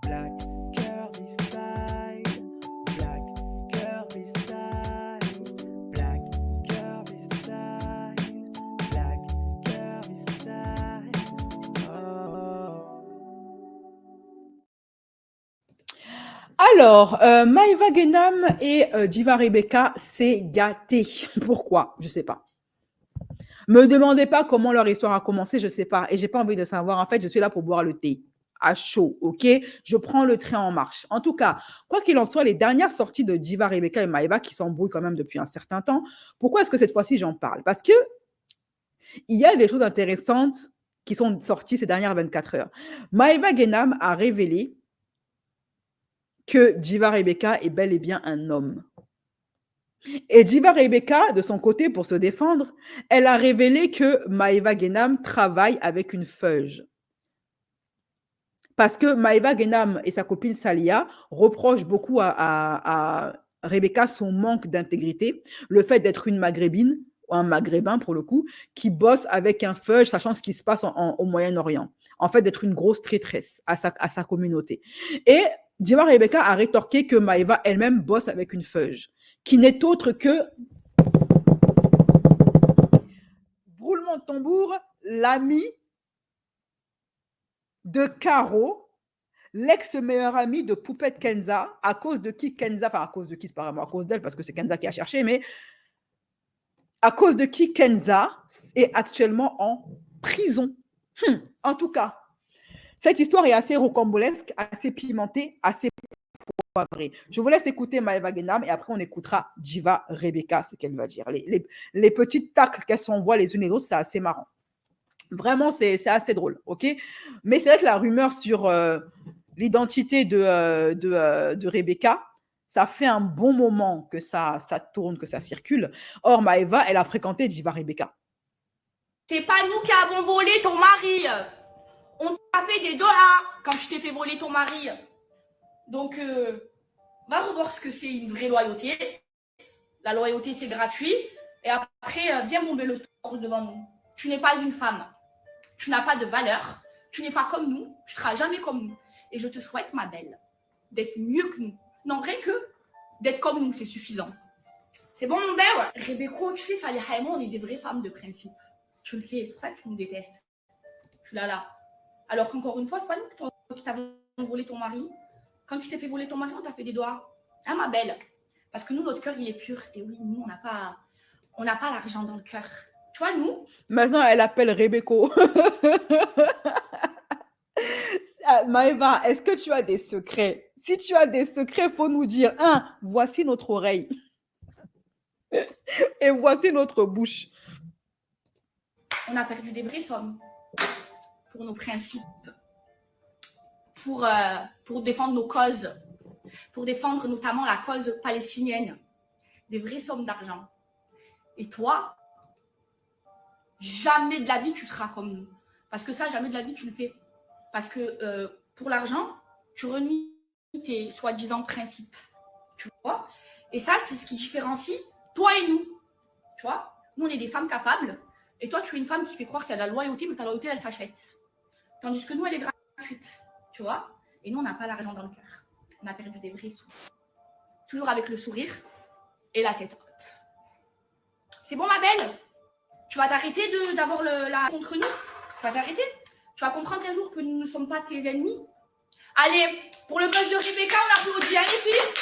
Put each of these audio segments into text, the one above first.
Black curvy style, black curvy style, black curvy style, black curvy style. Oh. Alors, Maëva Guénam et Diva Rebecca, c'est gâté. Pourquoi? Je sais pas. Me demandez pas comment leur histoire a commencé, je sais pas. Et j'ai pas envie de savoir. En fait, je suis là pour boire le thé à chaud, ok? Je prends le train en marche. En tout cas, quoi qu'il en soit, les dernières sorties de Diva Rebecca et Maëva qui s'embrouillent quand même depuis un certain temps, pourquoi est-ce que cette fois-ci j'en parle? Parce que il y a des choses intéressantes qui sont sorties ces dernières 24 heures. Maëva Guénam a révélé que Diva Rebecca est bel et bien un homme. Et Diva Rebecca, de son côté, pour se défendre, elle a révélé que Maëva Guénam travaille avec une feuge. Parce que Maëva Guénam et sa copine Salia reprochent beaucoup à Rebecca son manque d'intégrité, le fait d'être une maghrébine, ou un maghrébin pour le coup, qui bosse avec un feuge, sachant ce qui se passe au Moyen-Orient. En fait, d'être une grosse traîtresse à sa communauté. Et Diva Rebecca a rétorqué que Maëva elle-même bosse avec une feuge, qui n'est autre que, roulement de tambour, l'ami de Caro, l'ex-meilleur ami de Poupette Kenza, à cause de qui Kenza, enfin à cause de qui, c'est pas vraiment à cause d'elle, parce que c'est Kenza qui a cherché, mais à cause de qui Kenza est actuellement en prison. En tout cas, cette histoire est assez rocambolesque, assez pimentée, assez poivrée. Je vous laisse écouter Maëva Guénam et après on écoutera Diva Rebecca, ce qu'elle va dire. Les petites tacles qu'elles s'envoient les unes les autres, c'est assez marrant. Vraiment, c'est assez drôle, ok? Mais c'est vrai que la rumeur sur l'identité de Rebecca, ça fait un bon moment que ça tourne, que ça circule. Or, Maëva, elle a fréquenté Diva Rebecca. C'est pas nous qui avons volé ton mari. On t'a fait des doigts quand je t'ai fait voler ton mari. Donc, va revoir ce que c'est une vraie loyauté. La loyauté, c'est gratuit. Et après, viens bomber le torse devant nous. Tu n'es pas une femme. Tu n'as pas de valeur. Tu n'es pas comme nous. Tu seras jamais comme nous. Et je te souhaite, ma belle, d'être mieux que nous. Non, rien que d'être comme nous, c'est suffisant. C'est bon, mon belle? Rebecca, tu sais, Salih et moi, on est des vraies femmes de principe. Tu le sais, c'est pour ça que tu nous détestes. Tu l'as là. Alors qu'encore une fois, c'est pas nous qui t'avons volé ton mari. Quand tu t'es fait voler ton mari, on t'a fait des doigts. Hein, ma belle? Parce que nous, notre cœur, il est pur. Et oui, nous, on n'a pas l'argent dans le cœur. Tu vois, nous. Maintenant, elle appelle Rebecca. Maëva, est-ce que tu as des secrets? Si tu as des secrets, faut nous dire. Voici notre oreille. Et voici notre bouche. On a perdu des vraies sommes pour nos principes, pour défendre nos causes, pour défendre notamment la cause palestinienne. Des vraies sommes d'argent. Et toi, jamais de la vie tu seras comme nous. Parce que ça, jamais de la vie tu le fais. Parce que pour l'argent, tu renies tes soi-disant principes. Tu vois? Et ça, c'est ce qui différencie toi et nous. Tu vois? Nous, on est des femmes capables. Et toi, tu es une femme qui fait croire qu'elle a la loyauté, mais ta loyauté, elle s'achète. Tandis que nous, elle est gratuite. Tu vois? Et nous, on n'a pas l'argent dans le cœur. On a perdu des vrais sous. Toujours avec le sourire et la tête haute. C'est bon, ma belle? Tu vas t'arrêter d'avoir la contre nous? Tu vas t'arrêter? Tu vas comprendre un jour que nous ne sommes pas tes ennemis? Allez, pour le buzz de Rebecca, on applaudit, hein, les filles?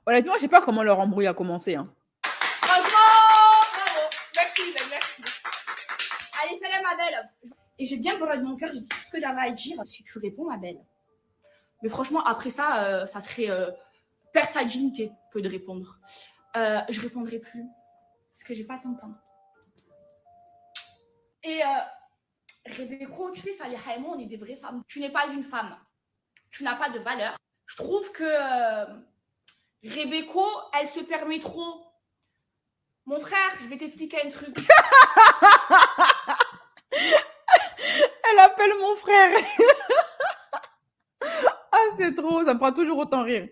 Honnêtement, je sais pas comment leur embrouille a commencé. Hein. Franchement, bravo. Merci, belle, merci. Allez, salam, ma belle. Et j'ai bien peur de mon cœur, j'ai dit tout ce que j'avais à dire. Si tu réponds, ma belle. Mais franchement, après ça, ça serait perdre sa dignité que de répondre. Je répondrai plus. Parce que j'ai pas ton temps. Et Rebecca, tu sais, Salih et moi, on est des vraies femmes. Tu n'es pas une femme. Tu n'as pas de valeur. Je trouve que Rebecca, elle se permet trop. Mon frère, je vais t'expliquer un truc. Elle appelle mon frère. Ah, c'est trop, ça me fera toujours autant rire.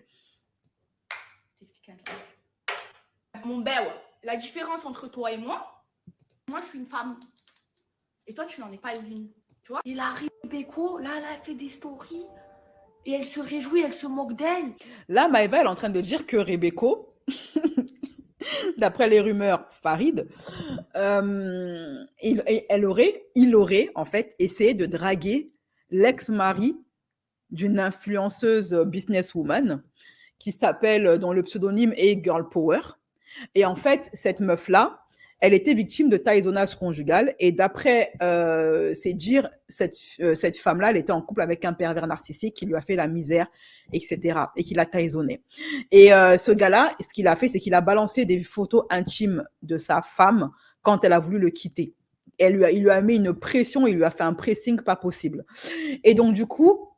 T'expliquer un truc. Mon belle, la différence entre toi et moi, je suis une femme. Et toi, tu n'en es pas une. Tu vois? Et la Rebecca, là, elle fait des stories. Et elle se réjouit, elle se moque d'elle. Là, Maëva, elle est en train de dire que Rebecca, d'après les rumeurs, Farid, il aurait en fait essayé de draguer l'ex-mari d'une influenceuse businesswoman qui s'appelle, dont le pseudonyme est Girl Power. Et en fait, cette meuf-là, elle était victime de taillonnage conjugal. Et d'après ses dires, cette femme-là, elle était en couple avec un pervers narcissique qui lui a fait la misère, etc. Et qui l'a taillonné. Et ce gars-là, ce qu'il a fait, c'est qu'il a balancé des photos intimes de sa femme quand elle a voulu le quitter. Il lui a mis une pression, il lui a fait un pressing pas possible. Et donc, du coup,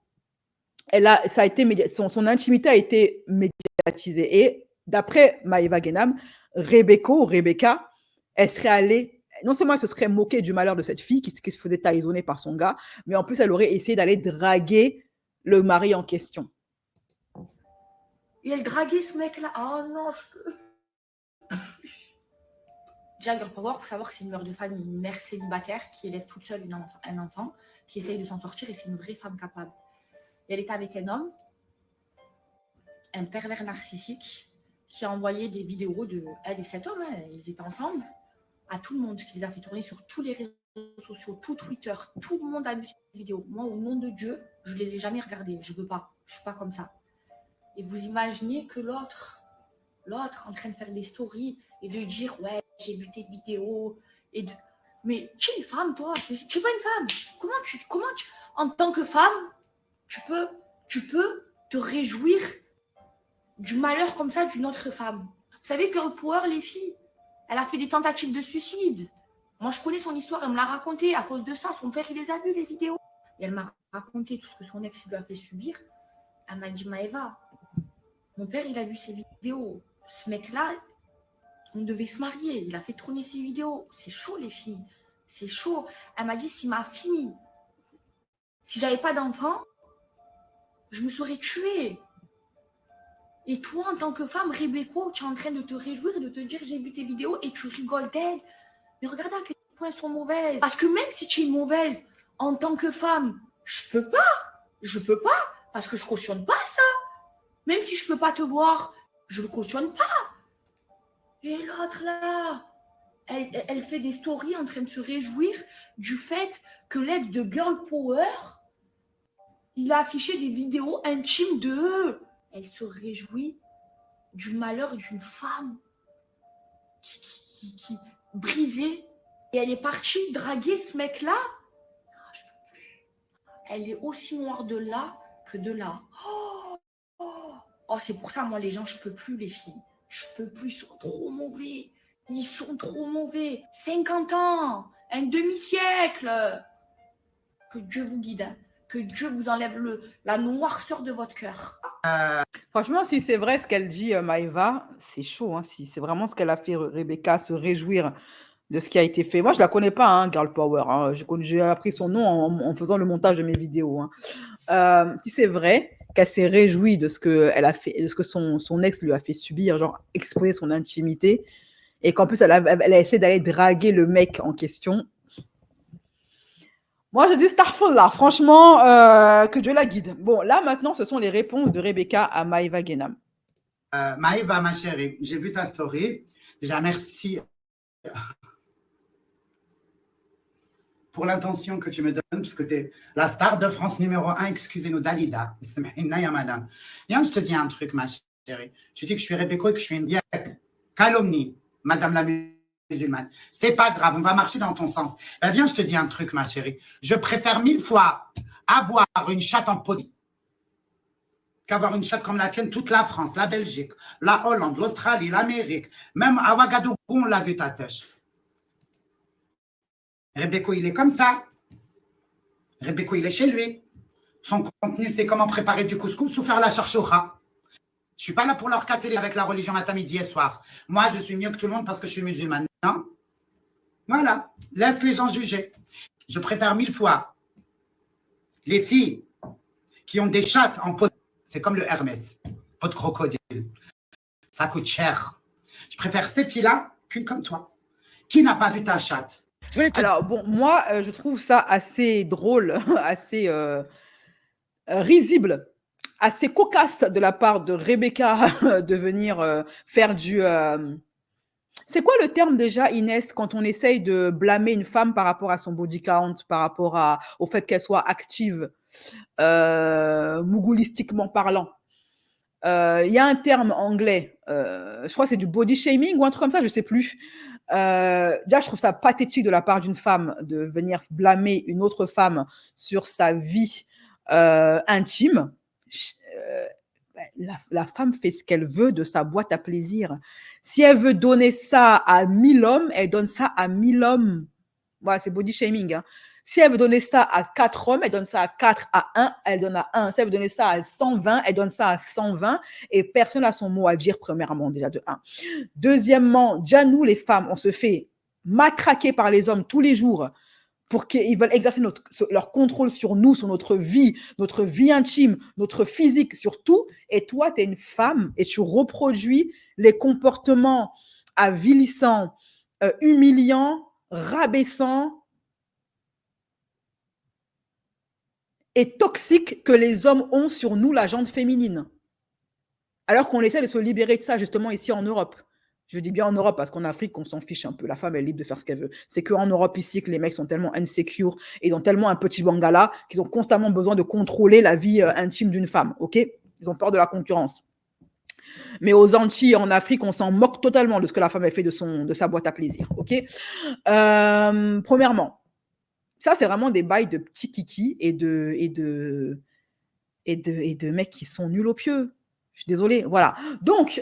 son intimité a été médiatisée. Et d'après Maëva Guénam, Rebecca, elle serait allée, non seulement elle se serait moquée du malheur de cette fille qui se faisait taillonner par son gars, mais en plus elle aurait essayé d'aller draguer le mari en question. Et elle draguait ce mec-là. Oh non, Déjà, Girl Power, il faut savoir que c'est une mère de famille, une mère célibataire qui élève toute seule un enfant, qui essaye de s'en sortir, et c'est une vraie femme capable. Et elle était avec un homme, un pervers narcissique, qui a envoyé des vidéos de elle et cet homme, hein, ils étaient ensemble, à tout le monde, qui les a fait tourner sur tous les réseaux sociaux, tout Twitter, tout le monde a vu ces vidéos. Moi, au nom de Dieu, je ne les ai jamais regardées, je ne veux pas, je ne suis pas comme ça. Et vous imaginez que l'autre en train de faire des stories et de dire ouais, j'ai vu tes vidéos et de... Mais tu es une femme, toi, tu n'es pas une femme. Comment tu en tant que femme, tu peux te réjouir du malheur comme ça d'une autre femme? Vous savez, Girl Power, les filles, elle a fait des tentatives de suicide. Moi, je connais son histoire, elle me l'a raconté. À cause de ça, son père, il les a vues, les vidéos. Et elle m'a raconté tout ce que son ex lui a fait subir. Elle m'a dit, Maëva, mon père, il a vu ces vidéos. Ce mec-là, on devait se marier. Il a fait tourner ses vidéos. C'est chaud, les filles. C'est chaud. Elle m'a dit, si j'avais pas d'enfant, je me serais tuée. Et toi, en tant que femme, Rebecca, tu es en train de te réjouir et de te dire, j'ai vu tes vidéos et tu rigoles d'elle. Mais regarde à quel point elles sont mauvaises. Parce que même si tu es mauvaise en tant que femme, je peux pas, parce que je cautionne pas ça. Même si je peux pas te voir, je le cautionne pas. Et l'autre là, elle fait des stories en train de se réjouir du fait que l'aide de Girl Power, il a affiché des vidéos intimes d'eux. Elle se réjouit du malheur d'une femme qui brisée. Et elle est partie draguer ce mec-là. Ah, je peux plus. Elle est aussi noire de là que de là. Oh, c'est pour ça, moi, les gens, je peux plus, les filles. Je peux plus, ils sont trop mauvais. Ils sont trop mauvais. 50 ans, un demi-siècle. Que Dieu vous guide, hein. Que Dieu vous enlève la noirceur de votre cœur. Franchement, si c'est vrai ce qu'elle dit, Maëva, c'est chaud. Hein, si c'est vraiment ce qu'elle a fait, Rebecca, se réjouir de ce qui a été fait. Moi, je la connais pas, hein, Girl Power. Hein. J'ai appris son nom en faisant le montage de mes vidéos. Hein. Si c'est vrai qu'elle s'est réjouie de ce que elle a fait, de ce que son ex lui a fait subir, genre exposer son intimité, et qu'en plus elle a essayé d'aller draguer le mec en question. Moi, je dis Starfall, franchement, que Dieu la guide. Bon, là, maintenant, ce sont les réponses de Rebecca à Maëva Guénam. Maëva, ma chérie, j'ai vu ta story. Déjà, merci pour l'attention que tu me donnes, parce que tu es la star de France numéro 1, excusez-nous, Dalida. Madame. Viens, je te dis un truc, ma chérie. Tu dis que je suis Rebecca et que je suis une vieille calomnie, madame la musulmane. C'est pas grave, on va marcher dans ton sens. Ben, viens, je te dis un truc, ma chérie. Je préfère 1000 fois avoir une chatte en poli qu'avoir une chatte comme la tienne, toute la France, la Belgique, la Hollande, l'Australie, l'Amérique, même à Ouagadougou, on l'a vu ta tâche. Rebecca, il est comme ça. Rebecca, il est chez lui. Son contenu, c'est comment préparer du couscous ou faire la charchoura. Je ne suis pas là pour leur casser les avec la religion matin, midi et soir. Moi, je suis mieux que tout le monde parce que je suis musulmane. Non? Voilà. Laisse les gens juger. Je préfère 1000 fois les filles qui ont des chattes en peau. C'est comme le Hermès, peau de crocodile. Ça coûte cher. Je préfère ces filles-là qu'une comme toi, qui n'a pas vu ta chatte. Je voulais te Alors, bon, moi, je trouve ça assez drôle, assez risible, assez cocasse de la part de Rebecca de venir faire du. C'est quoi le terme déjà, Inès, quand on essaye de blâmer une femme par rapport à son body count, par rapport au fait qu'elle soit active, mougoulistiquement parlant? Il y a un terme anglais, je crois que c'est du body shaming ou un truc comme ça, je sais plus. Déjà, je trouve ça pathétique de la part d'une femme de venir blâmer une autre femme sur sa vie intime. La femme fait ce qu'elle veut de sa boîte à plaisir. Si elle veut donner ça à 1000 hommes, elle donne ça à 1000 hommes. Voilà, c'est body shaming. Hein. Si elle veut donner ça à 4 hommes, elle donne ça à 4, à 1, elle donne à 1. Si elle veut donner ça à 120, elle donne ça à 120. Et personne n'a son mot à dire, premièrement, déjà de 1. Deuxièmement, déjà nous, les femmes, on se fait matraquer par les hommes tous les jours pour qu'ils veulent exercer leur contrôle sur nous, sur notre vie intime, notre physique, sur tout. Et toi, tu es une femme et tu reproduis les comportements avilissants, humiliants, rabaissants et toxiques que les hommes ont sur nous, la gente féminine. Alors qu'on essaie de se libérer de ça, justement, ici en Europe. Je dis bien en Europe, parce qu'en Afrique, on s'en fiche un peu. La femme est libre de faire ce qu'elle veut. C'est qu'en Europe, ici, que les mecs sont tellement insecures et ils ont tellement un petit bangala qu'ils ont constamment besoin de contrôler la vie intime d'une femme, ok? Ils ont peur de la concurrence. Mais aux Antilles, en Afrique, on s'en moque totalement de ce que la femme a fait de sa boîte à plaisir, ok? Premièrement, ça, c'est vraiment des bails de petits kikis et de mecs qui sont nuls au pieu. Je suis désolée, voilà. Donc,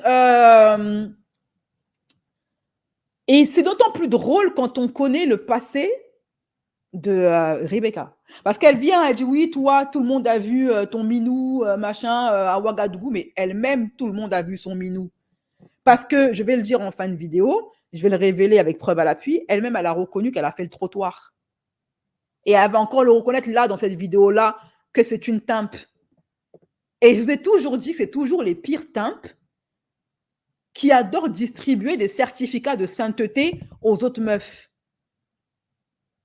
et c'est d'autant plus drôle quand on connaît le passé de Rebecca. Parce qu'elle vient, elle dit oui, toi, tout le monde a vu ton minou, machin, à Ouagadougou, mais elle-même, tout le monde a vu son minou. Parce que, je vais le dire en fin de vidéo, je vais le révéler avec preuve à l'appui, elle-même, elle a reconnu qu'elle a fait le trottoir. Et elle va encore le reconnaître là, dans cette vidéo-là, que c'est une timpe. Et je vous ai toujours dit que c'est toujours les pires timpes qui adorent distribuer des certificats de sainteté aux autres meufs.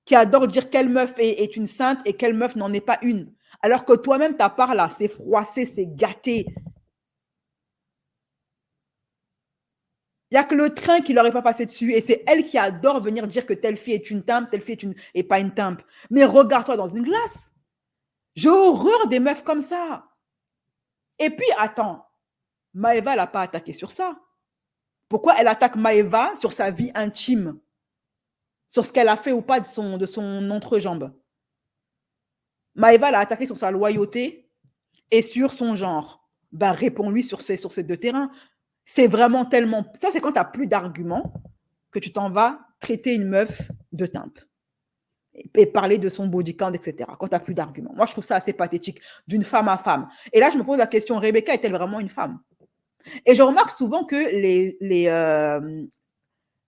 Qui adorent dire quelle meuf est une sainte et quelle meuf n'en est pas une. Alors que toi-même, ta part là, c'est froissé, c'est gâté. Il n'y a que le train qui ne leur est pas passé dessus et c'est elle qui adore venir dire que telle fille est une timpe, telle fille est pas une timpe. Mais regarde-toi dans une glace. J'ai horreur des meufs comme ça. Et puis, attends, Maëva, elle n'a pas attaqué sur ça. Pourquoi elle attaque Maëva sur sa vie intime? Sur ce qu'elle a fait ou pas de son entrejambe? Maëva l'a attaqué sur sa loyauté et sur son genre. Bah, réponds-lui sur ces deux terrains. C'est vraiment tellement... Ça, c'est quand tu n'as plus d'arguments que tu t'en vas traiter une meuf de timpe et parler de son body count, etc. Quand tu n'as plus d'arguments. Moi, je trouve ça assez pathétique d'une femme à femme. Et là, je me pose la question, Rebecca est-elle vraiment une femme? Et je remarque souvent que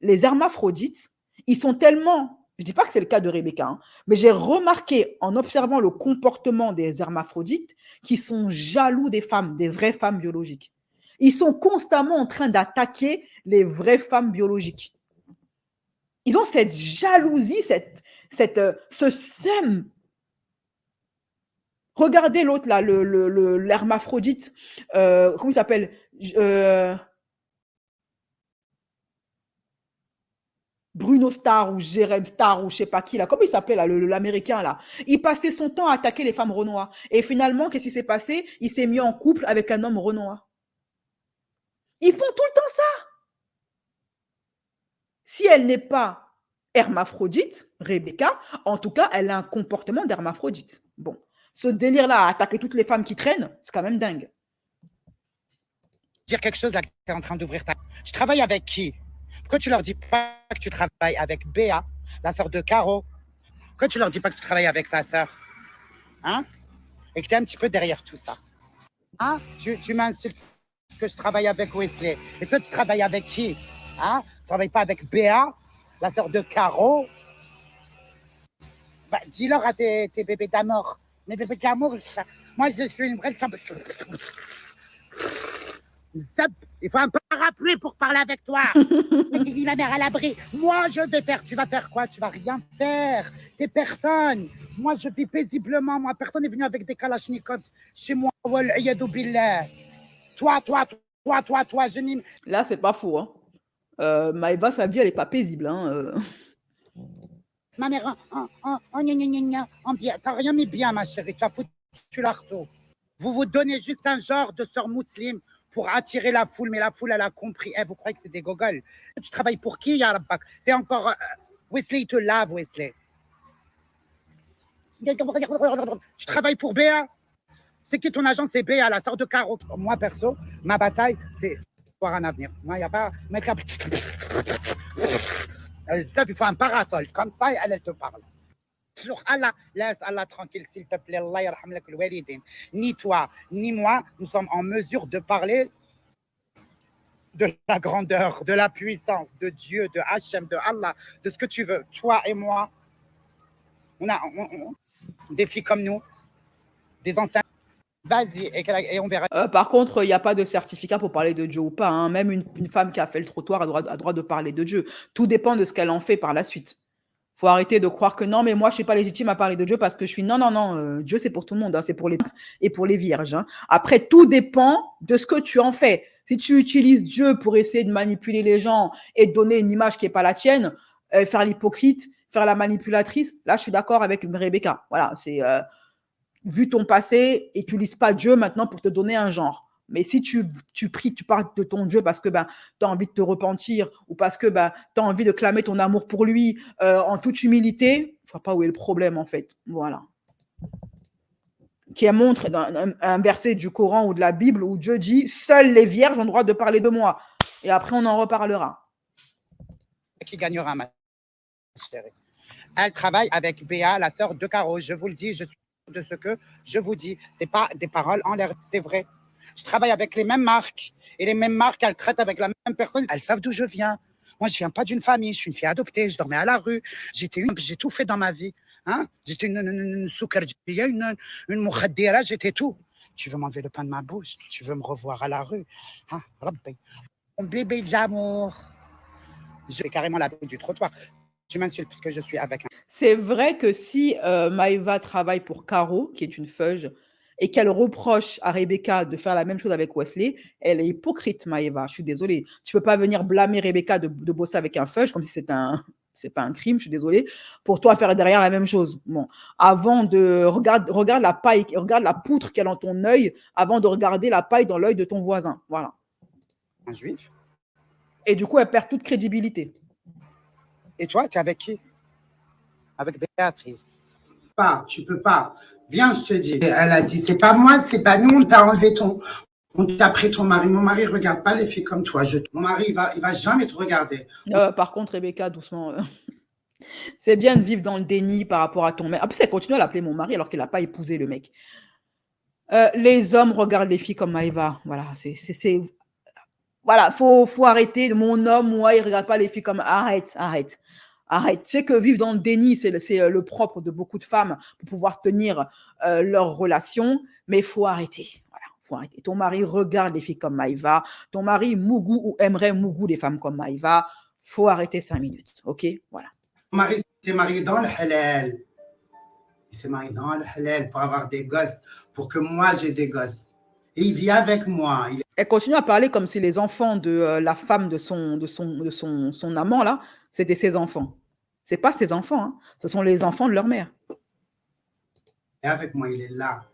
les hermaphrodites, ils sont tellement... Je ne dis pas que c'est le cas de Rebecca, hein, mais j'ai remarqué en observant le comportement des hermaphrodites qu'ils sont jaloux des femmes, des vraies femmes biologiques. Ils sont constamment en train d'attaquer les vraies femmes biologiques. Ils ont cette jalousie, ce seum. Regardez l'autre là, l'hermaphrodite, comment il s'appelle? Bruno Star ou Jérém Star ou je sais pas qui là, comment il s'appelait là, l'américain là. Il passait son temps à attaquer les femmes renois. Et finalement, qu'est-ce qui s'est passé? Il s'est mis en couple avec un homme renois. Ils font tout le temps ça. Si elle n'est pas hermaphrodite, Rebecca, en tout cas, elle a un comportement d'hermaphrodite. Bon, ce délire-là à attaquer toutes les femmes qui traînent, c'est quand même dingue. Dire quelque chose là que tu es en train d'ouvrir ta... Tu travailles avec qui? Pourquoi tu leur dis pas que tu travailles avec Béa, la sœur de Caro? Pourquoi tu leur dis pas que tu travailles avec sa sœur? Hein? Et que tu es un petit peu derrière tout ça. Hein? Tu m'insultes parce que je travaille avec Wesley. Et toi, tu travailles avec qui? Hein? Tu travailles pas avec Béa, la sœur de Caro? Bah, dis-leur à tes bébés d'amour. Mes bébés d'amour, moi, je suis une vraie championne. Il faut un parapluie. appeler pour parler avec toi. Mais tu dis ma mère à l'abri. Moi, je vais faire. Tu vas faire quoi? Tu vas rien faire. T'es personne. Moi, je vis paisiblement. Moi, personne n'est venu avec des kalachnikovs chez moi. Wal iyadou billah. Toi, je n'aime. Là, c'est pas faux. Hein. Maëva, sa vie, elle est pas paisible. Hein. Ma mère, en bien. T'as rien mis bien, ma chérie. Tu as foutu l'arteau. Vous donnez juste un genre de sœur musulmane pour attirer la foule, mais la foule, elle a compris. Vous croyez que c'est des gogoles? Tu travailles pour qui, Yarabak? C'est encore... Wesley, il te lave, Wesley. Tu travailles pour Béa? C'est qui ton agent? C'est Béa, la sœur de Caro. Moi, perso, ma bataille, c'est avoir un avenir. Moi, il n'y a pas... Il faut un parasol. Comme ça, elle te parle. Allah, laisse Allah tranquille, s'il te plaît. Allah yarham lak al-walidin. Ni toi, ni moi, nous sommes en mesure de parler de la grandeur, de la puissance de Dieu, de Hachem, de Allah, de ce que tu veux. Toi et moi, on a des filles comme nous, des enceintes. Vas-y, et on verra. Par contre, il n'y a pas de certificat pour parler de Dieu ou pas. Hein. Même une femme qui a fait le trottoir a droit de parler de Dieu. Tout dépend de ce qu'elle en fait par la suite. Faut arrêter de croire que non, mais moi, je ne suis pas légitime à parler de Dieu parce que je suis... Non. Dieu, c'est pour tout le monde. Hein, c'est pour les et pour les vierges. Hein. Après, tout dépend de ce que tu en fais. Si tu utilises Dieu pour essayer de manipuler les gens et de donner une image qui n'est pas la tienne, faire l'hypocrite, faire la manipulatrice, là, je suis d'accord avec Rebecca. Voilà, c'est... vu ton passé, n'utilise pas Dieu maintenant pour te donner un genre. Mais si tu pries, tu parles de ton Dieu parce que tu as envie de te repentir ou parce que tu as envie de clamer ton amour pour lui en toute humilité, je ne vois pas où est le problème en fait. Voilà. Qui montre un verset du Coran ou de la Bible où Dieu dit « Seules les vierges ont le droit de parler de moi ». Et après, on en reparlera. Qui gagnera, ma chérie. Elle travaille avec Béa, la sœur de Caro. Je vous le dis, je suis de ce que je vous dis. Ce n'est pas des paroles en l'air, c'est vrai. Je travaille avec les mêmes marques. Et les mêmes marques, elles traitent avec la même personne. Elles savent d'où je viens. Moi, je ne viens pas d'une famille. Je suis une fille adoptée. Je dormais à la rue. J'ai tout fait dans ma vie. Hein? J'étais une soukardia, une moukhadira. J'étais tout. Tu veux m'enlever le pain de ma bouche? Tu veux me revoir à la rue? Hein? Rabbi. Mon bébé d'amour. J'ai carrément la tête du trottoir. Tu m'insultes parce que je suis avec un... C'est vrai que si Maëva travaille pour Caro, qui est une feuge, et qu'elle reproche à Rebecca de faire la même chose avec Wesley, elle est hypocrite, Maëva. Je suis désolée. Tu ne peux pas venir blâmer Rebecca de bosser avec un feuge, comme si c'est pas un crime, je suis désolée, pour toi faire derrière la même chose. Bon, avant de... Regarde la paille, regarde la poutre qu'il y a dans ton œil, avant de regarder la paille dans l'œil de ton voisin. Voilà. Un juif. Et du coup, elle perd toute crédibilité. Et toi, tu es avec qui? Avec Béatrice. Tu peux pas. Viens, je te dis. Elle a dit, c'est pas moi, c'est pas nous, on t'a enlevé on t'a pris ton mari. Mon mari regarde pas les filles comme toi. Mon mari, il va jamais te regarder. Par contre, Rebecca, doucement. C'est bien de vivre dans le déni par rapport à ton mec. Après, elle continue à l'appeler mon mari alors qu'il n'a pas épousé le mec. Les hommes regardent les filles comme Maëva. Voilà, voilà, faut arrêter. Mon homme, moi, il ne regarde pas les filles comme... Arrête. Tu sais que vivre dans le déni, c'est le propre de beaucoup de femmes pour pouvoir tenir leur relation, mais il faut arrêter. Voilà, faut arrêter. Ton mari regarde les filles comme Maëva. Ton mari mougou ou aimerait mougou des femmes comme Maëva. Faut arrêter 5 minutes, ok? Voilà. Mon mari s'est marié dans le halal. Il s'est marié dans le halal pour avoir des gosses, pour que moi j'ai des gosses. Et il vit avec moi. Elle continue à parler comme si les enfants de la femme de son amant, là, c'était ses enfants. Ce n'est pas ses enfants, hein. Ce sont les enfants de leur mère. Et avec moi, il est là.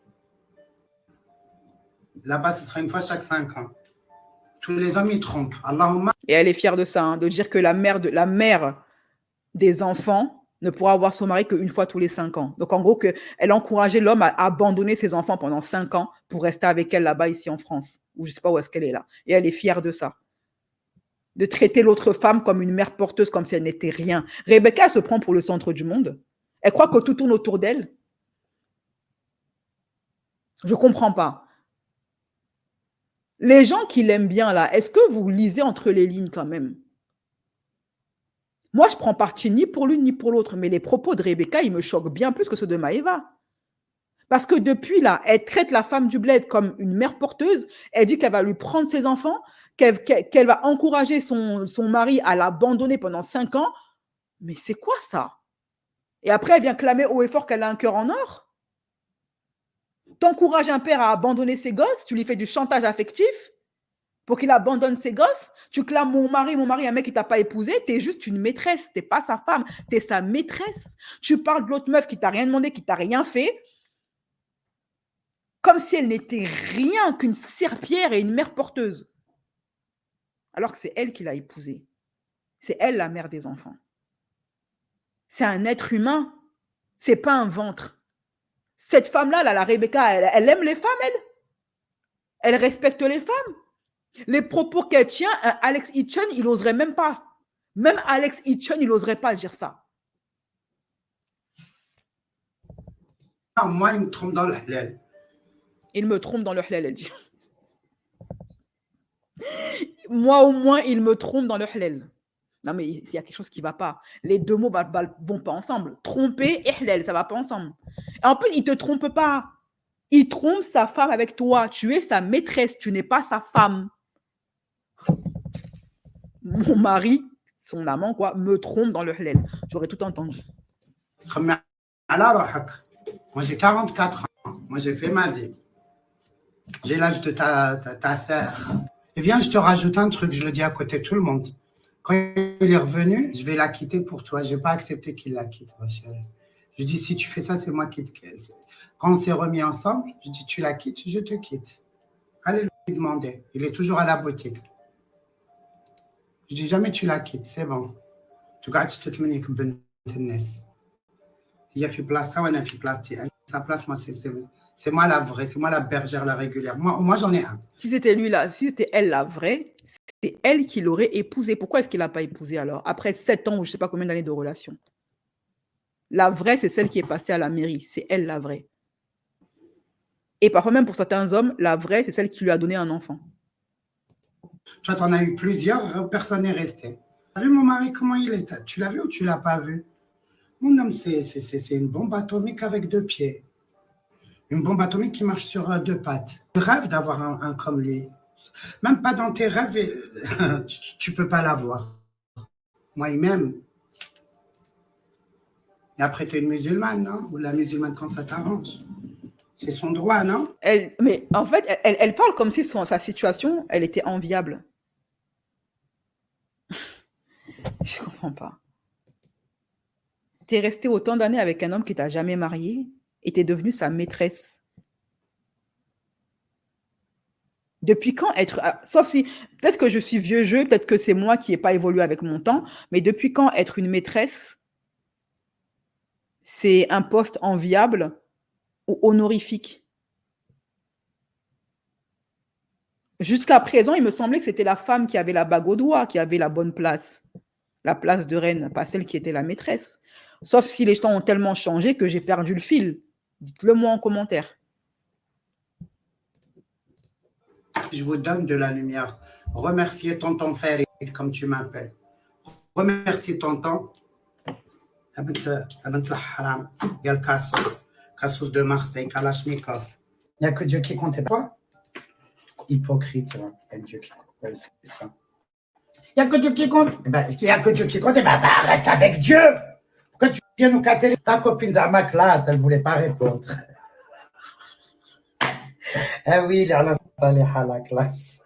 Là-bas, ce sera une fois chaque 5 ans. Tous les hommes, ils trompent. Allahumma. Et elle est fière de ça, hein, de dire que la mère des enfants ne pourra avoir son mari qu'une fois tous les 5 ans. Donc, en gros, elle encourageait l'homme à abandonner ses enfants pendant 5 ans pour rester avec elle là-bas, ici en France. Ou je ne sais pas où est-ce qu'elle est là. Et elle est fière de ça. De traiter l'autre femme comme une mère porteuse, comme si elle n'était rien. Rebecca, elle se prend pour le centre du monde. Elle croit que tout tourne autour d'elle. Je ne comprends pas. Les gens qui l'aiment bien, là, est-ce que vous lisez entre les lignes quand même? Moi, je ne prends parti ni pour l'une ni pour l'autre, mais les propos de Rebecca, ils me choquent bien plus que ceux de Maëva. Parce que depuis là, elle traite la femme du bled comme une mère porteuse, elle dit qu'elle va lui prendre ses enfants, qu'elle va encourager son mari à l'abandonner pendant 5 ans. Mais c'est quoi ça? Et après, elle vient clamer haut et fort qu'elle a un cœur en or. T'encourages un père à abandonner ses gosses, tu lui fais du chantage affectif pour qu'il abandonne ses gosses. Tu clames mon mari, un mec qui t'a pas épousé, t'es juste une maîtresse, t'es pas sa femme, t'es sa maîtresse. Tu parles de l'autre meuf qui t'a rien demandé, qui t'a rien fait, comme si elle n'était rien qu'une serpillière et une mère porteuse. Alors que c'est elle qui l'a épousé. C'est elle la mère des enfants. C'est un être humain. C'est pas un ventre. Cette femme-là, la Rebecca, elle aime les femmes, elle. Elle respecte les femmes. Les propos qu'elle tient, Alex Hitchen, il n'oserait même pas. Même Alex Hitchen, il n'oserait pas dire ça. Non, moi, il me trompe dans le halal. Il me trompe dans le halal, elle dit. Moi, au moins, il me trompe dans le halal. Non, mais il y a quelque chose qui ne va pas. Les deux mots ne vont pas ensemble. Tromper et halal, ça ne va pas ensemble. Et en plus, il ne te trompe pas. Il trompe sa femme avec toi. Tu es sa maîtresse, tu n'es pas sa femme. Mon mari, son amant, quoi, me trompe dans le halal. J'aurais tout entendu. Moi, j'ai 44 ans. Moi, j'ai fait ma vie. J'ai l'âge de ta sœur. Et viens, je te rajoute un truc, je le dis à côté de tout le monde. Quand il est revenu, je vais la quitter pour toi. Je n'ai pas accepté qu'il la quitte, ma chérie. Je dis, si tu fais ça, c'est moi qui te quitte. Quand on s'est remis ensemble, je dis, tu la quittes, je te quitte. Allez lui demander. Il est toujours à la boutique. Je dis, jamais tu la quittes, c'est bon. Tu gardes toute minute business. Il y a fait place, ça, on a fait place. Sa place, moi, c'est moi la vraie, c'est moi la bergère, la régulière. Moi j'en ai un. Si c'était lui là, si c'était elle la vraie, c'est elle qui l'aurait épousé. Pourquoi est-ce qu'il n'a pas épousé alors? Après 7 ans ou je ne sais pas combien d'années de relation. La vraie, c'est celle qui est passée à la mairie. C'est elle la vraie. Et parfois même pour certains hommes, la vraie, c'est celle qui lui a donné un enfant. Toi, tu en as eu plusieurs, personne n'est resté. Tu as vu mon mari, comment il est? Tu l'as vu ou tu ne l'as pas vu? Mon homme, c'est une bombe atomique avec 2 pieds. Une bombe atomique qui marche sur 2 pattes. Tu rêves d'avoir un comme lui. Même pas dans tes rêves, tu ne peux pas l'avoir. Moi, il m'aime. Et après, tu es une musulmane, non? Ou la musulmane quand ça t'arrange. C'est son droit, non? Mais en fait, elle parle comme si sa situation, elle était enviable. Je ne comprends pas. Tu es resté autant d'années avec un homme qui t'a jamais marié et tu es devenue sa maîtresse. Depuis quand être... Sauf si, peut-être que je suis vieux jeu, peut-être que c'est moi qui n'ai pas évolué avec mon temps, mais depuis quand être une maîtresse, c'est un poste enviable ou honorifique? Jusqu'à présent, il me semblait que c'était la femme qui avait la bague au doigt, qui avait la bonne place. La place de reine, pas celle qui était la maîtresse. Sauf si les temps ont tellement changé que j'ai perdu le fil. Dites-le moi en commentaire. Je vous donne de la lumière. Remerciez tonton Farid, comme tu m'appelles. Remerciez tonton. Il y a le Cassos de Marseille, Kalachnikov. Il n'y a que Dieu qui compte. Quoi? Hypocrite. Il y a Dieu qui compte. C'est ça. Il n'y a que Dieu qui compte. Il n'y a que Dieu qui compte. Reste avec Dieu. Pourquoi tu viens nous casser ta copine à ma classe? Elle ne voulait pas répondre. Ah oui, il y a la classe.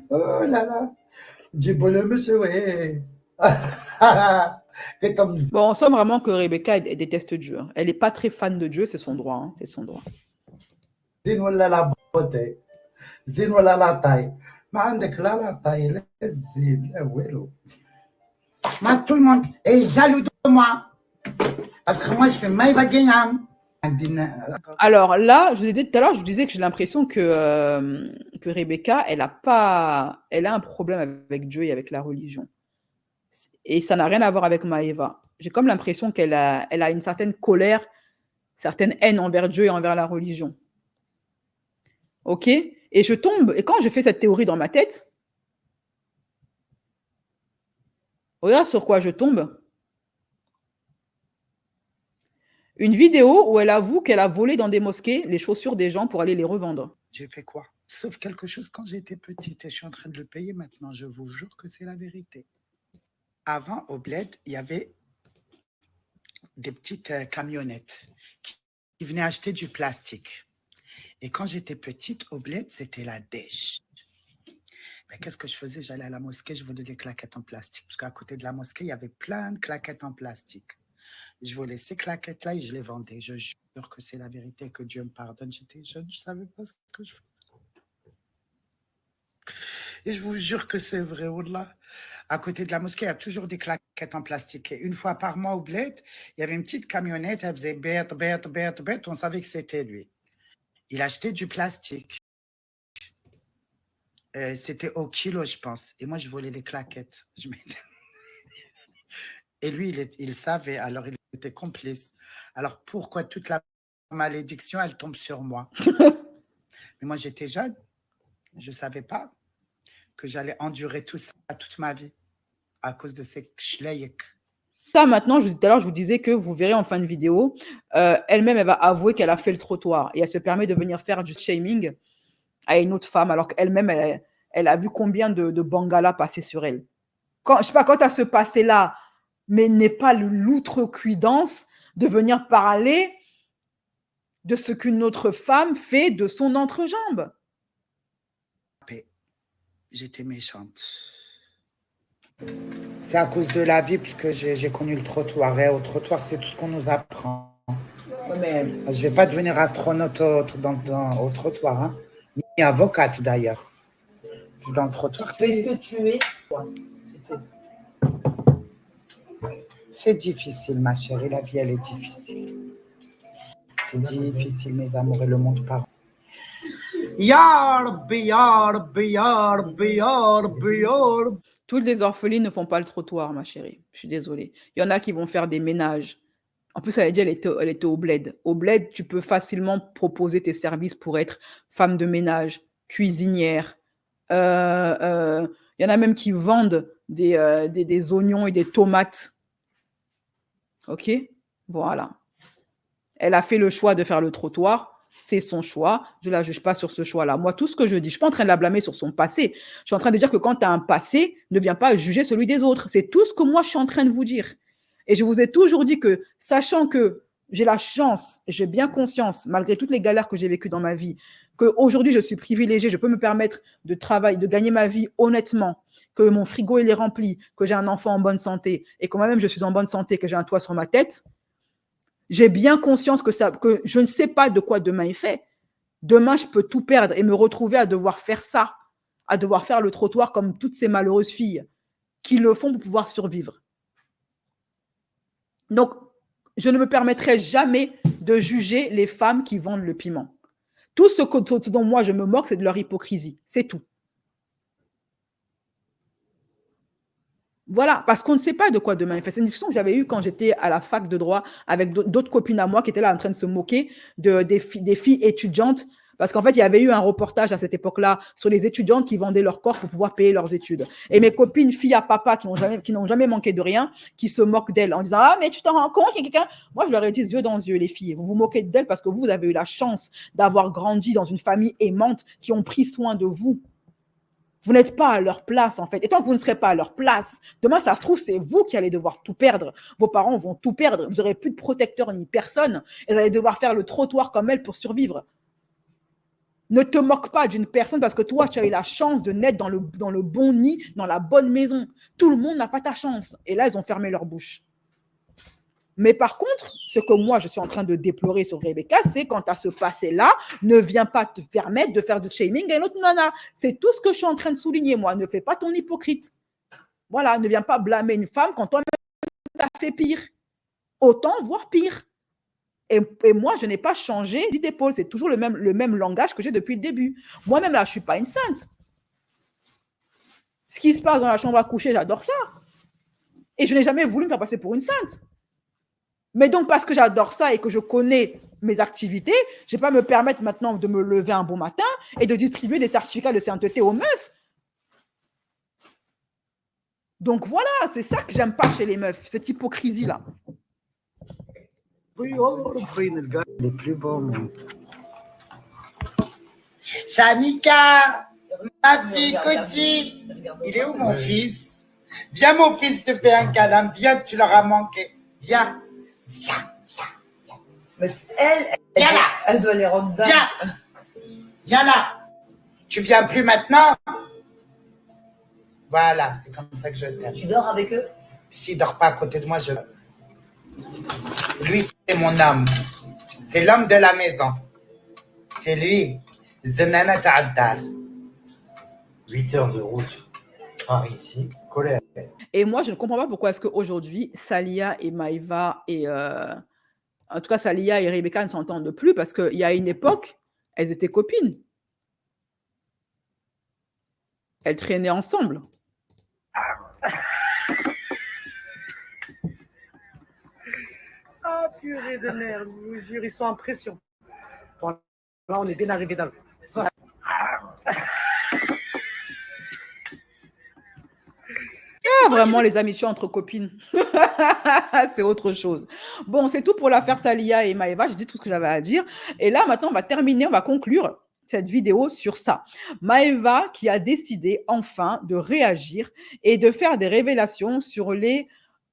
Oh là là. J'ai beau le monsieur, ouais. Bon, on sent vraiment que Rebecca elle déteste Dieu. Elle n'est pas très fan de Dieu, c'est son droit. Hein, c'est son droit. Zin la beauté. Zin la taille. ما عندك لا taille, لا الزين لا والو. Tout le monde est jaloux de moi. Parce que moi, je fais maïva gagnam. Alors là, je vous ai dit tout à l'heure, je vous disais que j'ai l'impression que Rebecca, elle a un problème avec Dieu et avec la religion. Et ça n'a rien à voir avec Maëva. J'ai comme l'impression qu'elle a une certaine colère, certaine haine envers Dieu et envers la religion. Ok? Et quand je fais cette théorie dans ma tête, regarde sur quoi je tombe. Une vidéo où elle avoue qu'elle a volé dans des mosquées les chaussures des gens pour aller les revendre. J'ai fait quoi? Sauf quelque chose quand j'étais petite et je suis en train de le payer maintenant. Je vous jure que c'est la vérité. Avant, au bled, il y avait des petites camionnettes qui venaient acheter du plastique. Et quand j'étais petite, au bled, c'était la dèche. Mais qu'est-ce que je faisais? J'allais à la mosquée, je volais des claquettes en plastique. Parce qu'à côté de la mosquée, il y avait plein de claquettes en plastique. Je volais ces claquettes-là et je les vendais. Je jure que c'est la vérité, que Dieu me pardonne. J'étais jeune, je ne savais pas ce que je faisais. Et je vous jure que c'est vrai, Wallah. À côté de la mosquée, il y a toujours des claquettes en plastique. Et une fois par mois au bled, il y avait une petite camionnette, elle faisait bête, bête, bête, bête. On savait que c'était lui. Il achetait du plastique. C'était au kilo, je pense. Et moi, je volais les claquettes. Et lui, il savait, alors il était complice. Alors pourquoi toute la malédiction, elle tombe sur moi? Mais moi, j'étais jeune. Je ne savais pas que j'allais endurer tout ça toute ma vie à cause de ces schleik. Ça, maintenant, tout à l'heure, je vous disais que vous verrez en fin de vidéo, elle-même, elle va avouer qu'elle a fait le trottoir et elle se permet de venir faire du shaming à une autre femme, alors qu'elle-même, elle a vu combien de bangalas passer sur elle. Quand, je sais pas, quand tu as ce passé-là, mais n'est pas l'outrecuidance de venir parler de ce qu'une autre femme fait de son entrejambe. J'étais méchante. C'est à cause de la vie, puisque j'ai connu le trottoir. Et au trottoir, c'est tout ce qu'on nous apprend. Mais je ne vais pas devenir astronaute au trottoir, hein. Ni avocate d'ailleurs. C'est dans le trottoir. Est-ce que tu es? C'est difficile, ma chérie. La vie, elle est difficile. C'est difficile, mes amours, et le monde part. Toutes les orphelines ne font pas le trottoir, ma chérie. Je suis désolée. Il y en a qui vont faire des ménages. En plus, elle a dit elle était au bled. Au bled, tu peux facilement proposer tes services pour être femme de ménage, cuisinière. Il y en a même qui vendent des oignons et des tomates. OK? Voilà. Elle a fait le choix de faire le trottoir. C'est son choix. Je ne la juge pas sur ce choix-là. Moi, tout ce que je dis, je ne suis pas en train de la blâmer sur son passé. Je suis en train de dire que quand tu as un passé, ne viens pas juger celui des autres. C'est tout ce que moi, je suis en train de vous dire. Et je vous ai toujours dit que, sachant que j'ai la chance, j'ai bien conscience, malgré toutes les galères que j'ai vécues dans ma vie, qu'aujourd'hui, je suis privilégiée, je peux me permettre de travailler, de gagner ma vie honnêtement, que mon frigo, il est rempli, que j'ai un enfant en bonne santé, et que moi-même, je suis en bonne santé, que j'ai un toit sur ma tête. J'ai bien conscience que je ne sais pas de quoi demain est fait. Demain, je peux tout perdre et me retrouver à devoir faire ça, à devoir faire le trottoir comme toutes ces malheureuses filles qui le font pour pouvoir survivre. Donc, je ne me permettrai jamais de juger les femmes qui vendent le piment. Tout ce dont moi je me moque, c'est de leur hypocrisie. C'est tout. Voilà, parce qu'on ne sait pas de quoi demain est fait. C'est une discussion que j'avais eue quand j'étais à la fac de droit avec d'autres copines à moi qui étaient là en train de se moquer des filles étudiantes. Parce qu'en fait, il y avait eu un reportage à cette époque-là sur les étudiantes qui vendaient leur corps pour pouvoir payer leurs études. Et mes copines, filles à papa, qui n'ont jamais manqué de rien, qui se moquent d'elles en disant « Ah, mais tu t'en rends compte, il y a quelqu'un ?» Moi, je leur ai dit yeux dans yeux, les filles. Vous vous moquez d'elles parce que vous avez eu la chance d'avoir grandi dans une famille aimante qui ont pris soin de vous. Vous n'êtes pas à leur place, en fait. Et tant que vous ne serez pas à leur place, demain, ça se trouve, c'est vous qui allez devoir tout perdre. Vos parents vont tout perdre. Vous n'aurez plus de protecteur ni personne. Et vous allez devoir faire le trottoir comme elles pour survivre. Ne te moque pas d'une personne parce que toi, tu as eu la chance de naître dans le bon nid, dans la bonne maison. Tout le monde n'a pas ta chance. Et là, ils ont fermé leur bouche. Mais par contre, ce que moi, je suis en train de déplorer sur Rebecca, c'est quand tu as ce passé-là, ne viens pas te permettre de faire du shaming à une autre nana. C'est tout ce que je suis en train de souligner, moi. Ne fais pas ton hypocrite. Voilà, ne viens pas blâmer une femme quand toi-même, tu as fait pire. Autant, voire pire. Et moi, je n'ai pas changé d'épaule. C'est toujours le même langage que j'ai depuis le début. Moi-même, là, je ne suis pas une sainte. Ce qui se passe dans la chambre à coucher, j'adore ça. Et je n'ai jamais voulu me faire passer pour une sainte. Mais donc, parce que j'adore ça et que je connais mes activités, je ne vais pas me permettre maintenant de me lever un bon matin et de distribuer des certificats de sainteté aux meufs. Donc voilà, c'est ça que j'aime pas chez les meufs, cette hypocrisie-là. Les plus beaux mondes. Shanika, ma fille Coty. Il est où mon fils? Viens mon fils, je te fais un câlin. Viens, tu leur as manqué. Viens. Viens. Mais Viens là. elle doit les rendre dingues. Viens. Viens là. Tu viens plus maintenant? Voilà, c'est comme ça que je l'aime. Tu dors avec eux? S'il dort pas à côté de moi, je... Lui, c'est mon homme. C'est l'homme de la maison. C'est lui. Zenana Ta'addar. 8 heures de route par ici, collé à... Et moi, je ne comprends pas pourquoi est-ce qu'aujourd'hui, Salia et Maïva et... en tout cas, Salia et Rebecca ne s'entendent plus parce qu'il y a une époque, elles étaient copines. Elles traînaient ensemble. Ah, purée de merde, je vous jure, ils sont en pression. Bon, là, on est bien arrivé dans le... Ça. Ah, vraiment, les amitiés entre copines. C'est autre chose. Bon, c'est tout pour l'affaire Salia et Maëva. J'ai dit tout ce que j'avais à dire. Et là, maintenant, on va terminer, on va conclure cette vidéo sur ça. Maëva qui a décidé enfin de réagir et de faire des révélations sur les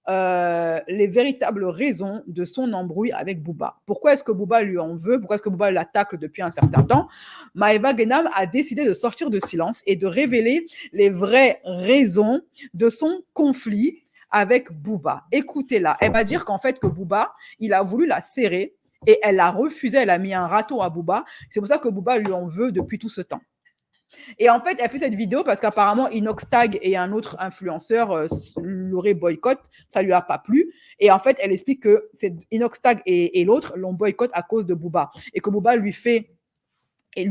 véritables raisons de son embrouille avec Booba. Pourquoi est-ce que Booba lui en veut? Pourquoi est-ce que Booba l'attaque depuis un certain temps? Maëva Guénam a décidé de sortir de silence et de révéler les vraies raisons de son conflit avec Booba. Écoutez-la. Elle va dire qu'en fait, que Booba, il a voulu la serrer et elle a refusé, elle a mis un râteau à Booba. C'est pour ça que Booba lui en veut depuis tout ce temps. Et en fait, elle fait cette vidéo parce qu'apparemment, Inoxtag et un autre influenceur l'auraient boycott. Ça lui a pas plu. Et en fait, elle explique que Inoxtag et l'autre l'ont boycott à cause de Booba. Et que Booba lui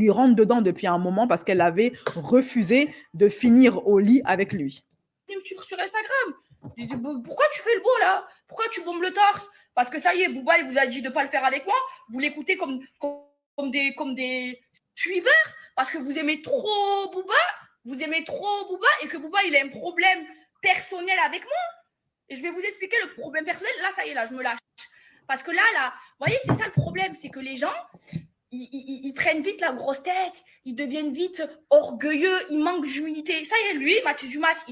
rentre dedans depuis un moment parce qu'elle avait refusé de finir au lit avec lui. Me suivre sur Instagram. J'ai dit, pourquoi tu fais le beau là? Pourquoi tu bombes le torse? Parce que ça y est, Booba, il vous a dit de ne pas le faire avec moi. Vous l'écoutez comme des suiveurs. Parce que vous aimez trop Booba, et que Booba, il a un problème personnel avec moi. Et je vais vous expliquer le problème personnel. Là, ça y est, là, je me lâche. Parce que là, vous voyez, c'est ça le problème. C'est que les gens, ils prennent vite la grosse tête. Ils deviennent vite orgueilleux. Ils manquent d'humilité. Ça y est, lui, Mathis Dumas,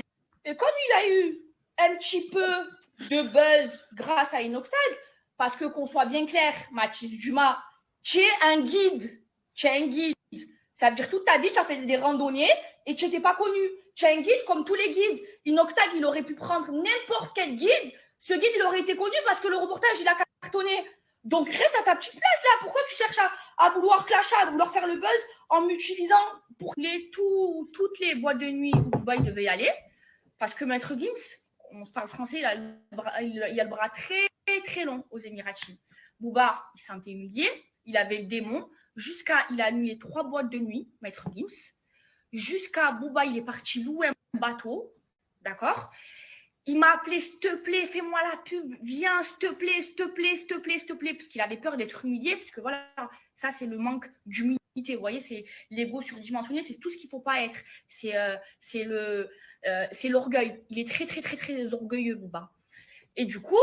et comme il a eu un petit peu de buzz grâce à Inoxtag, parce que qu'on soit bien clair, Mathis Dumas, tu es un guide. Ça veut dire toute ta vie, tu as fait des randonnées et tu n'étais pas connu. Tu es un guide comme tous les guides. Inoxtag, il aurait pu prendre n'importe quel guide. Ce guide, il aurait été connu parce que le reportage, il a cartonné. Donc, reste à ta petite place là. Pourquoi tu cherches à vouloir clasher, à vouloir faire le buzz en m'utilisant pour toutes les boîtes de nuit où Booba, il devait y aller? Parce que Maître Gims, on se parle français, il a le bras très, très long aux Émiratis. Booba, il s'est humilié. Il avait le démon. Il a annulé 3 boîtes de nuit, Maître Gims. Jusqu'à Booba, il est parti louer un bateau. D'accord? Il m'a appelé, s'il te plaît, fais-moi la pub. Viens, s'il te plaît. Parce qu'il avait peur d'être humilié. Parce que voilà, ça, c'est le manque d'humilité. Vous voyez, c'est l'ego surdimensionné. C'est tout ce qu'il ne faut pas être. C'est l'orgueil. Il est très, très, très, très orgueilleux, Booba. Et du coup,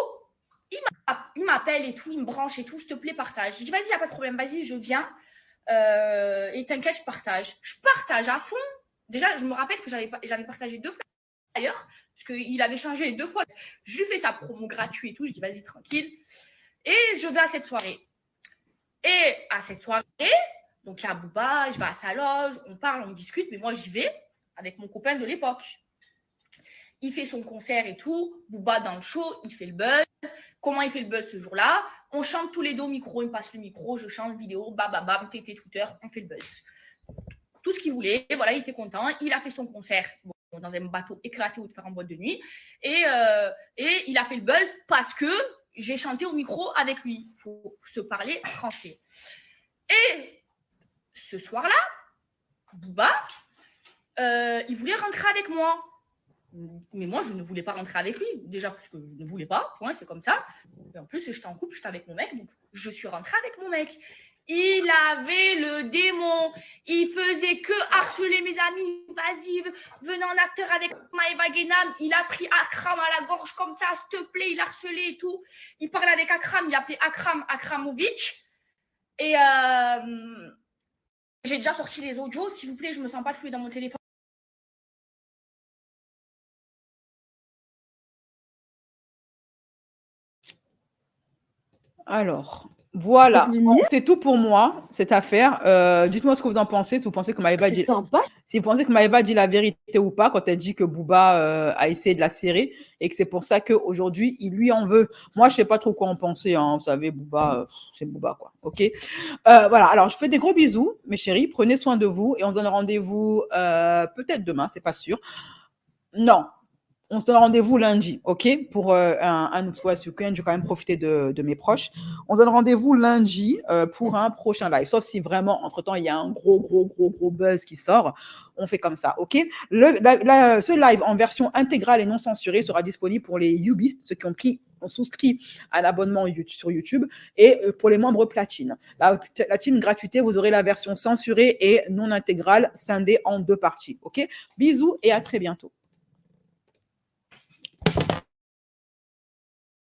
il m'appelle et tout, il me branche et tout, s'il te plaît, partage. Je dis, vas-y, il n'y a pas de problème, vas-y, je viens. Et t'inquiète, je partage. Je partage à fond. Déjà, je me rappelle que j'avais partagé 2 fois d'ailleurs, parce qu'il avait changé 2 fois. Je lui fais sa promo gratuite et tout, je dis, vas-y, tranquille. Et je vais à cette soirée. Et à cette soirée, donc il y a Booba, je vais à sa loge, on parle, on discute, mais moi, j'y vais avec mon copain de l'époque. Il fait son concert et tout, Booba dans le show, il fait le buzz. Comment il fait le buzz ce jour-là? On chante tous les deux au micro, il me passe le micro, je chante vidéo, bam, TT, Twitter, on fait le buzz. Tout ce qu'il voulait, voilà, il était content. Il a fait son concert dans un bateau éclaté ou de faire en boîte de nuit. Et il a fait le buzz parce que j'ai chanté au micro avec lui. Il faut se parler français. Et ce soir-là, Booba, il voulait rentrer avec moi. Mais moi, je ne voulais pas rentrer avec lui. Déjà, parce que je ne voulais pas. Ouais, c'est comme ça. Et en plus, j'étais en couple, j'étais avec mon mec. Donc, je suis rentrée avec mon mec. Il avait le démon. Il faisait que harceler mes amis. Vas-y, venez en after avec Maëva Guénam. Il a pris Akram à la gorge comme ça, s'il te plaît. Il harcelait et tout. Il parlait avec Akram. Il appelait Akram Akramovic. Et J'ai déjà sorti les audios. S'il vous plaît, je me sens pas fluide dans mon téléphone. Alors, voilà. Bon, c'est tout pour moi, cette affaire. Dites-moi ce que vous en pensez, si vous pensez que Maëva C'est dit... sympa. Si vous pensez que Maëva dit la vérité ou pas quand elle dit que Booba a essayé de la serrer et que c'est pour ça qu'aujourd'hui, il lui en veut. Moi, je sais pas trop quoi en penser. Hein. Vous savez, Booba, c'est Booba, quoi. OK. Voilà. Alors, je fais des gros bisous, mes chéris. Prenez soin de vous et on se donne rendez-vous peut-être demain, c'est pas sûr. Non. On se donne rendez-vous lundi, OK? Pour un West Weekend, je vais quand même profiter de mes proches. On se donne rendez-vous lundi pour un prochain live. Sauf si vraiment, entre-temps, il y a un gros buzz qui sort. On fait comme ça, OK? Ce live en version intégrale et non censurée sera disponible pour les Ubistes, ceux qui ont souscrit à l'abonnement sur YouTube, et pour les membres platine. La team gratuité, vous aurez la version censurée et non intégrale, scindée en 2 parties, OK? Bisous et à très bientôt.